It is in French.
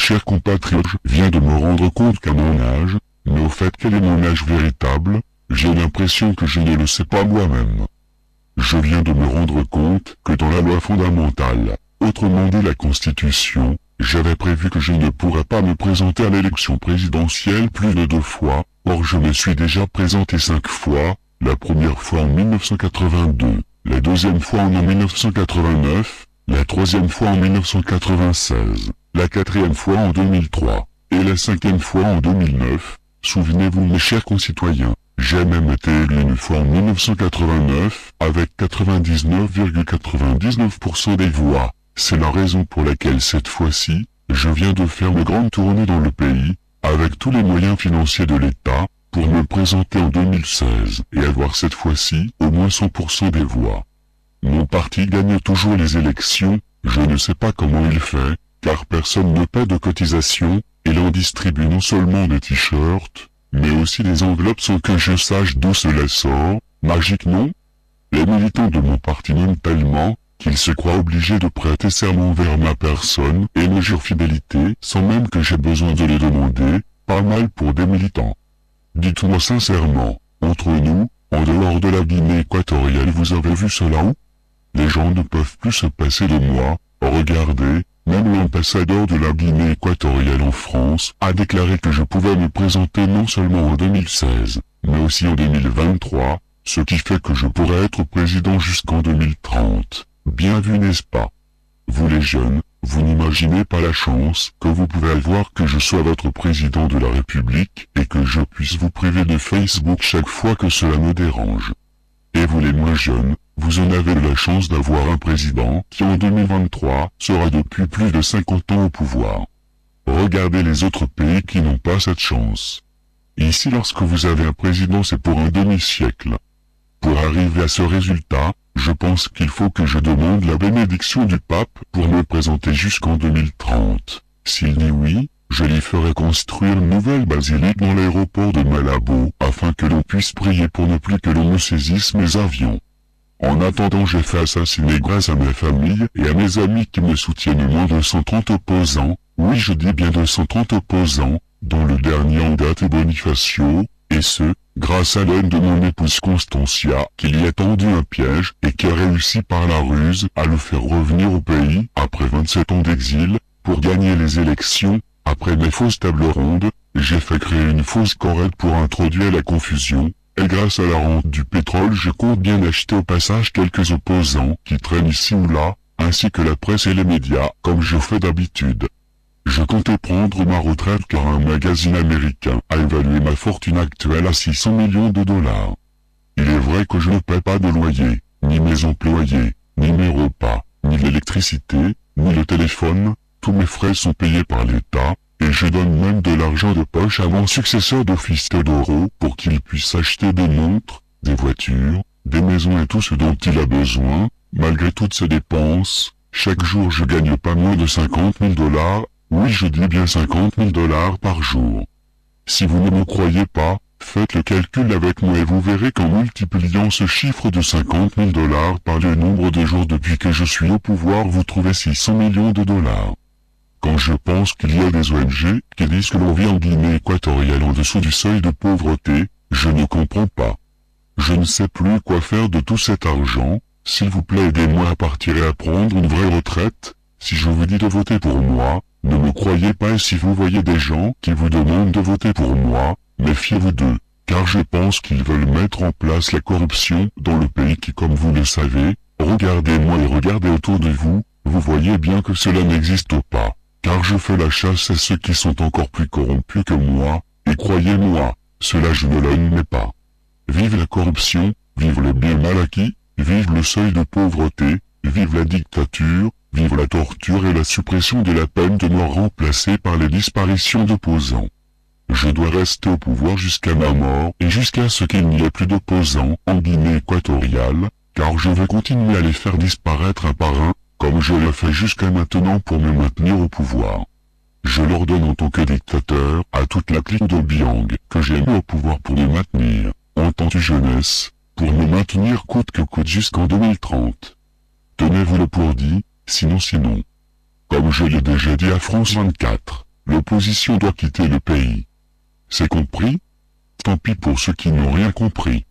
chers compatriotes, je viens de me rendre compte qu'à mon âge, mais au fait quel est mon âge véritable, j'ai l'impression que je ne le sais pas moi-même. Je viens de me rendre compte que dans la loi fondamentale, autrement dit la Constitution, j'avais prévu que je ne pourrais pas me présenter à l'élection présidentielle plus de 2 fois, or je me suis déjà présenté 5 fois, la première fois en 1982, la deuxième fois en 1989, la troisième fois en 1996, la quatrième fois en 2003, et la 5e fois en 2009, souvenez-vous mes chers concitoyens. J'ai même été élu une fois en 1989, avec 99,99% des voix. C'est la raison pour laquelle cette fois-ci, je viens de faire une grande tournée dans le pays, avec tous les moyens financiers de l'État, pour me présenter en 2016 et avoir cette fois-ci au moins 100% des voix. Mon parti gagne toujours les élections, je ne sais pas comment il fait, car personne ne paie de cotisation, et l'on distribue non seulement des t-shirts, mais aussi des enveloppes sans que je sache d'où cela sort, magique non? Les militants de mon parti m'aiment tellement, qu'ils se croient obligés de prêter serment vers ma personne et me jurent fidélité sans même que j'aie besoin de les demander, pas mal pour des militants. Dites-moi sincèrement, entre nous, en dehors de la Guinée équatoriale vous avez vu cela où? Les gens ne peuvent plus se passer de moi, regardez, même l'ambassadeur de la Guinée équatoriale en France a déclaré que je pouvais me présenter non seulement en 2016, mais aussi en 2023, ce qui fait que je pourrais être président jusqu'en 2030. Bien vu n'est-ce pas? Vous les jeunes, vous n'imaginez pas la chance que vous pouvez avoir que je sois votre président de la République et que je puisse vous priver de Facebook chaque fois que cela me dérange. Et vous les moins jeunes, vous en avez la chance d'avoir un président qui en 2023 sera depuis plus de 50 ans au pouvoir. Regardez les autres pays qui n'ont pas cette chance. Ici lorsque vous avez un président c'est pour un demi-siècle. Pour arriver à ce résultat, je pense qu'il faut que je demande la bénédiction du pape pour me présenter jusqu'en 2030. S'il dit oui, je lui ferai construire une nouvelle basilique dans l'aéroport de Malabo afin que l'on puisse prier pour ne plus que l'on me saisisse mes avions. En attendant j'ai fait assassiner grâce à ma famille et à mes amis qui me soutiennent moins de 130 opposants, oui je dis bien 230 opposants, dont le dernier en date est Bonifacio, et ce, grâce à l'aide de mon épouse Constancia qui lui a tendu un piège et qui a réussi par la ruse à le faire revenir au pays après 27 ans d'exil, pour gagner les élections. Après mes fausses tables rondes, j'ai fait créer une fausse correcte pour introduire la confusion, et grâce à la rente du pétrole je compte bien acheter au passage quelques opposants qui traînent ici ou là, ainsi que la presse et les médias, comme je fais d'habitude. Je comptais prendre ma retraite car un magazine américain a évalué ma fortune actuelle à 600 millions de dollars. Il est vrai que je ne paie pas de loyer, ni mes employés, ni mes repas, ni l'électricité, ni le téléphone, tous mes frais sont payés par l'État, et je donne même de l'argent de poche à mon successeur d'office Teodoro pour qu'il puisse acheter des montres, des voitures, des maisons et tout ce dont il a besoin. Malgré toutes ces dépenses, chaque jour je gagne pas moins de 50 000 dollars, oui je dis bien 50 000 dollars par jour. Si vous ne me croyez pas, faites le calcul avec moi et vous verrez qu'en multipliant ce chiffre de 50 000 dollars par le nombre de jours depuis que je suis au pouvoir vous trouvez 600 millions de dollars. Quand je pense qu'il y a des ONG qui disent que l'on vit en Guinée équatoriale en dessous du seuil de pauvreté, je ne comprends pas. Je ne sais plus quoi faire de tout cet argent, s'il vous plaît aidez-moi à partir et à prendre une vraie retraite. Si je vous dis de voter pour moi, ne me croyez pas et si vous voyez des gens qui vous demandent de voter pour moi, méfiez-vous d'eux, car je pense qu'ils veulent mettre en place la corruption dans le pays qui comme vous le savez, regardez-moi et regardez autour de vous, vous voyez bien que cela n'existe pas. Car je fais la chasse à ceux qui sont encore plus corrompus que moi, et croyez-moi, cela je ne l'admets pas. Vive la corruption, vive les biens mal acquis, vive le seuil de pauvreté, vive la dictature, vive la torture et la suppression de la peine de mort remplacée par les disparitions d'opposants. Je dois rester au pouvoir jusqu'à ma mort et jusqu'à ce qu'il n'y ait plus d'opposants en Guinée équatoriale, car je veux continuer à les faire disparaître un par un, comme je l'ai fait jusqu'à maintenant pour me maintenir au pouvoir. Je l'ordonne en tant que dictateur à toute la clique d'Obiang que j'ai mis au pouvoir pour me maintenir, en tant que jeunesse, pour me maintenir coûte que coûte jusqu'en 2030. Tenez-vous-le pour dit, sinon. Comme je l'ai déjà dit à France 24, l'opposition doit quitter le pays. C'est compris? Tant pis pour ceux qui n'ont rien compris.